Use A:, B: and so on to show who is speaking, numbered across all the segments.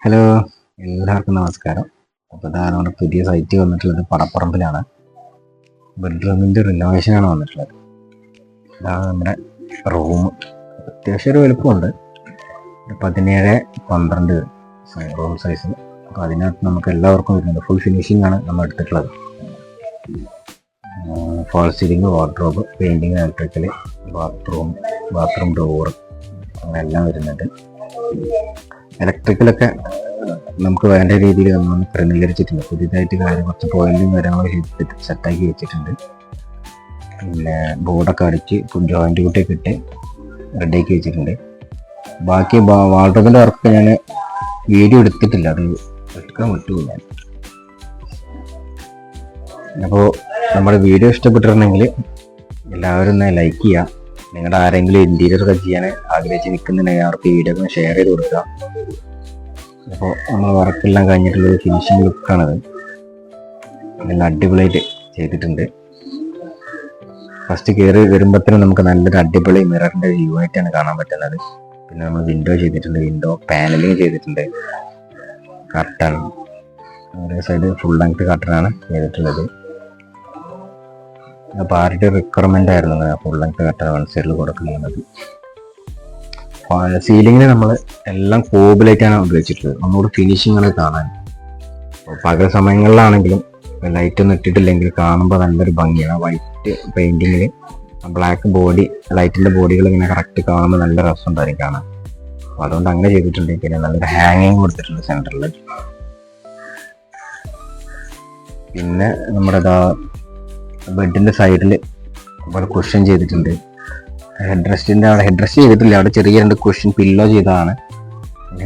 A: Hello, എല്ലാവർക്കും നമസ്കാരം. അപ്പോൾ ഇതാ നമ്മുടെ പുതിയ സൈറ്റ് വന്നിട്ടുള്ളത് പടപ്പറമ്പിലാണ്. ബെഡ്റൂമിൻ്റെ റിനോവേഷനാണ് വന്നിട്ടുള്ളത്. ഇതാണ് നമ്മുടെ റൂം. അത്യാവശ്യം ഒരു വലുപ്പമുണ്ട്, 17x12 റൂം സൈസ്. അപ്പോൾ അതിനകത്ത് നമുക്ക് എല്ലാവർക്കും വരുന്നുണ്ട്. ഫുൾ ഫിനിഷിംഗ് ആണ് നമ്മൾ എടുത്തിട്ടുള്ളത്. False ceiling, wardrobe, painting, electrical, bathroom door, അങ്ങനെ എല്ലാം വരുന്നുണ്ട്. ഇലക്ട്രിക്കലൊക്കെ നമുക്ക് വേണ്ട രീതിയിൽ നമ്മൾ ക്രമീകരിച്ചിട്ടുണ്ട്. പുതിയതായിട്ട് കുറച്ച് പോയിന്റും കാര്യങ്ങളൊക്കെ സെറ്റാക്കി വെച്ചിട്ടുണ്ട്. പിന്നെ ബോർഡൊക്കെ അടിച്ച് ജോയിൻ്റ് കൂട്ടിയൊക്കെ ഇട്ട് റെഡിയാക്കി വെച്ചിട്ടുണ്ട്. ബാക്കി വാർഡ്രോബിൻ്റെ വർക്ക് ഞാൻ വീഡിയോ എടുത്തിട്ടില്ല, അത് എടുക്കാൻ വിട്ടുപോയി ഞാൻ. അപ്പോൾ നമ്മുടെ വീഡിയോ ഇഷ്ടപ്പെട്ടിട്ടുണ്ടെങ്കിൽ എല്ലാവരും ഒന്ന് ലൈക്ക് ചെയ്യുക. നിങ്ങളുടെ ആരെങ്കിലും ഇൻറ്റീരിയർ ഒക്കെ ചെയ്യാൻ ആഗ്രഹിച്ച് നിൽക്കുന്നുണ്ടെങ്കിൽ അവർക്ക് വീഡിയോ ഒക്കെ ഷെയർ ചെയ്ത് കൊടുക്കുക. അപ്പോൾ നമ്മൾ വർക്കെല്ലാം കഴിഞ്ഞിട്ടുള്ളൊരു ഫിനിഷിംഗ് ലുക്കാണത്. നല്ല അടിപൊളിയായിട്ട് ചെയ്തിട്ടുണ്ട്. ഫസ്റ്റ് കയറി വരുമ്പോഴത്തേനും നമുക്ക് നല്ലൊരു അടിപൊളി മിററിൻ്റെ വ്യൂ ആയിട്ടാണ് കാണാൻ പറ്റുന്നത്. പിന്നെ നമ്മൾ വിൻഡോ ചെയ്തിട്ടുണ്ട്, വിൻഡോ പാനലിങ് ചെയ്തിട്ടുണ്ട്. കർട്ടൺ ഒരു സൈഡ് ഫുൾ ലെങ്ത് കർട്ടനാണ് ചെയ്തിട്ടുള്ളത്. അപ്പോൾ ആരുടെ റിക്വയർമെൻ്റ് ആയിരുന്നു ഫുൾ ലെങ്ത് കർട്ടൻ വൺ സൈഡിൽ കൊടുക്കുന്നത്. സീലിങ്ങിന് നമ്മൾ എല്ലാം കോബിലായിട്ടാണ് ഉപയോഗിച്ചിട്ടുള്ളത്. നമ്മളോട് ഫിനിഷിങ് ആണ് കാണാൻ. പകൽ സമയങ്ങളിലാണെങ്കിലും ലൈറ്റ് ഒന്നും ഇട്ടിട്ടില്ലെങ്കിൽ കാണുമ്പോൾ നല്ലൊരു ഭംഗിയാണ്. വൈറ്റ് പെയിൻറ്റിങ്ങിൽ ബ്ലാക്ക് ബോഡി, ലൈറ്റിൻ്റെ ബോഡികൾ ഇങ്ങനെ കറക്റ്റ് കാണുമ്പോൾ നല്ല രസമുണ്ടായിരിക്കും കാണാൻ. അപ്പോൾ അതുകൊണ്ട് അങ്ങനെ ചെയ്തിട്ടുണ്ട്. പിന്നെ നല്ലൊരു ഹാങ്ങിങ് കൊടുത്തിട്ടുണ്ട് സെൻറ്ററിൽ. പിന്നെ നമ്മുടെ ബെഡിൻ്റെ സൈഡിൽ ഒരുപാട് കുഷൻ ചെയ്തിട്ടുണ്ട്. ഹെഡ് റെസ്റ്റിൻ്റെ അവിടെ ഹെഡ് റെസ്റ്റ് ചെയ്തിട്ടില്ല, അവിടെ ചെറിയ 2 കുഷൻ പില്ലോ ചെയ്തതാണ്.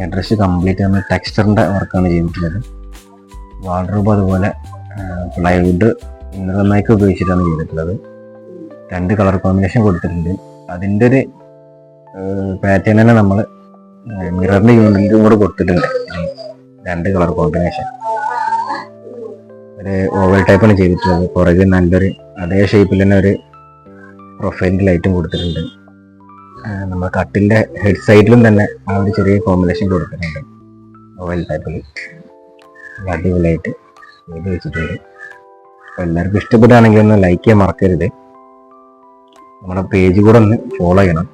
A: ഹെഡ് റെസ്റ്റ് കംപ്ലീറ്റ് നമ്മൾ ടെക്സ്ചറിൻ്റെ വർക്കാണ് ചെയ്തിട്ടുള്ളത്. വാർഡ്രോബ് അതുപോലെ പ്ലൈവുഡ് ഇന്നർമൈക്ക് ഉപയോഗിച്ചിട്ടാണ് ചെയ്തിട്ടുള്ളത്. 2 കളർ കോമ്പിനേഷൻ കൊടുത്തിട്ടുണ്ട്. അതിൻ്റെ ഒരു പാറ്റേൺ തന്നെ നമ്മൾ മിററിൻ്റെ യൂണിറ്റും കൂടെ കൊടുത്തിട്ടുണ്ട്. 2 കളർ കോമ്പിനേഷൻ ഒരു ഓവൽ ടൈപ്പാണ് ചെയ്തിട്ടുള്ളത്. പുറകിൽ നല്ലൊരു അതേ ഷേപ്പിൽ തന്നെ ഒരു പ്രൊഫൈലിൻ്റെ ലൈറ്റും കൊടുത്തിട്ടുണ്ട്. നമ്മൾ കട്ടിൻ്റെ ഹെഡ് സൈഡിലും തന്നെ ആ ഒരു ചെറിയ കോമ്പിനേഷൻ കൊടുത്തിട്ടുണ്ട് ഓവൽ ടൈപ്പിൽ. അടിപൊളിയായിട്ട് ചെയ്ത് വെച്ചിട്ടുണ്ട്. അപ്പോൾ എല്ലാവർക്കും ഇഷ്ടപ്പെടുകയാണെങ്കിൽ ഒന്ന് ലൈക്ക് ചെയ്യാൻ മറക്കരുത്. നമ്മുടെ പേജ് കൂടെ ഒന്ന് ഫോളോ ചെയ്യണം.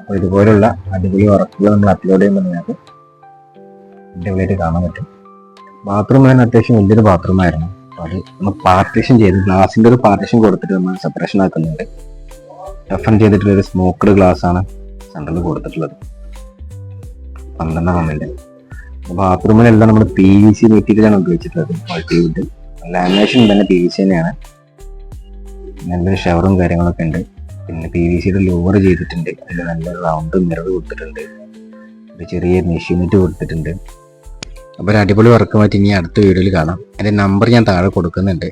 A: അപ്പോൾ ഇതുപോലുള്ള അടിപൊളി വർക്കുകൾ നമ്മൾ അപ്ലോഡ് ചെയ്യുമ്പോൾ നിങ്ങൾക്ക് അടിപൊളിയായിട്ട് കാണാൻ പറ്റും. ബാത്റൂം തന്നെ അത്യാവശ്യം വലിയൊരു ബാത്റൂമായിരുന്നു. അപ്പോൾ അത് നമ്മൾ പാർട്ടീഷൻ ചെയ്ത് ഗ്ലാസിൻ്റെ ഒരു പാർട്ടീഷൻ കൊടുത്തിട്ട് നമ്മൾ സെപ്പറേഷൻ ആക്കുന്നുണ്ട്. ഡഫൺ ചെയ്തിട്ടുള്ളൊരു സ്മോക്ക്ഡ് ഗ്ലാസ് ആണ് സെൻറ്ററിൽ കൊടുത്തിട്ടുള്ളത്, 12 mm. ബാത്റൂമിലെല്ലാം നമ്മൾ PVC മെറ്റീരിയലാണ് ഉപയോഗിച്ചിട്ടുള്ളത്. മൾട്ടിവുഡ് ലാമിനേഷൻ തന്നെ PVC തന്നെയാണ്. നല്ലൊരു ഷവറും കാര്യങ്ങളൊക്കെ ഉണ്ട്. പിന്നെ PVCയുടെ ലോവർ ചെയ്തിട്ടുണ്ട്. അതിൽ നല്ലൊരു റൗണ്ട് മിറർ കൊടുത്തിട്ടുണ്ട്. ഒരു ചെറിയ മെഷീനിറ്റ് കൊടുത്തിട്ടുണ്ട്. അപ്പോൾ ഒരു അടിപൊളി വർക്കുമായിട്ട് ഇനി അടുത്ത വീഡിയോയിൽ കാണാം. എൻ്റെ നമ്പർ ഞാൻ താഴെ കൊടുക്കുന്നുണ്ട്.